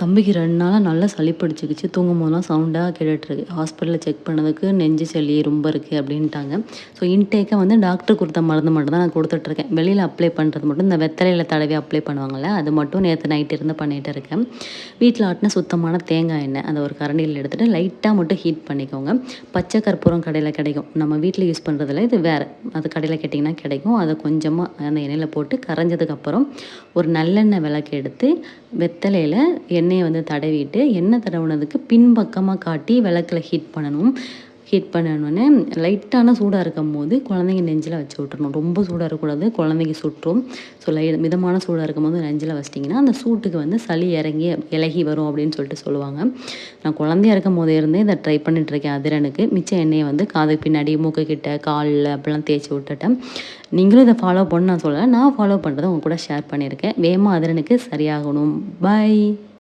தம்பிக்கு 2 நாளா நல்லா சளி பிடிச்சுக்கிச்சு. தூங்கும்போதெல்லாம் சவுண்டா கேட்டுட்டுருக்கு. ஹாஸ்பிட்டல்ல செக் பண்ணதுக்கு நெஞ்சு சளி ரொம்ப இருக்கு அப்டின்ட்டாங்க. ஸோ இன்டேக்கா வந்து டாக்டர் குடுத்த மருந்து மட்டும் தான் நான் குடுத்துட்டுருக்கேன். வெளியில அப்ளை பண்ணுறது மட்டும் இந்த வெத்தலையில தடவி அப்ளை பண்ணுவாங்கல்ல, அது மட்டும் நேத்து நைட் இருந்து பண்ணிட்டு இருக்கேன். வீட்ல ஆட்டுன சுத்தமான தேங்காய் எண்ணெய் அத ஒரு கரண்டியில எடுத்துட்டு லைட்டா மட்டும் ஹீட் பண்ணிக்கோங்க. பச்சை கற்பூரம் கடையில கிடைக்கும். நம்ம வீட்ல யூஸ் பண்றதுல இது வேற. அது கடையில கேட்டிங்கன்னா கிடைக்கும். அத கொஞ்சமா அந்த எண்ணெயில போட்டு கரைஞ்சதுக்கப்புறம் ஒரு நல்லெண்ணெய் விளக்கு எடுத்து வெத்தலையில எண்ணெய வந்து தடவிட்டு, எண்ணெய் தடவுனதுக்கு பின்பக்கமா காட்டி விளக்குல ஹீட் பண்ணணும். ஹீட் பண்ணனோனே லைட்டான சூடா இருக்கும்போது குழந்தைங்க நெஞ்சில வச்சு விட்டுறணும். ரொம்ப சூடா இருக்கக்கூடாது. குழந்தைக்கு சுற்றும். ஸோ மிதமான சூடா இருக்கும்போது நெஞ்சில வச்சிட்டிங்கன்னா, அந்த சூட்டுக்கு வந்து சளி இறங்கி இளகி வரும் அப்படின்னு சொல்லிட்டு சொல்லுவாங்க. நான் குழந்தையா இருக்கும்போதே இருந்தே இத ட்ரை பண்ணிட்டுருக்கேன் அதிரனுக்கு. மிச்ச எண்ணெய வந்து காதுக்கு பின்னாடி, மூக்கு கிட்ட, கால்ல அப்படிலாம் தேய்ச்சி விட்டுட்டேன். நீங்களும் இத ஃபாலோ பண்ணணும்னு நான் சொல்லல. நான் ஃபாலோ பண்றத உங்க கூட ஷேர் பண்ணியிருக்கேன். வேகமா அதிரனுக்கு சரியாகணும். பாய்.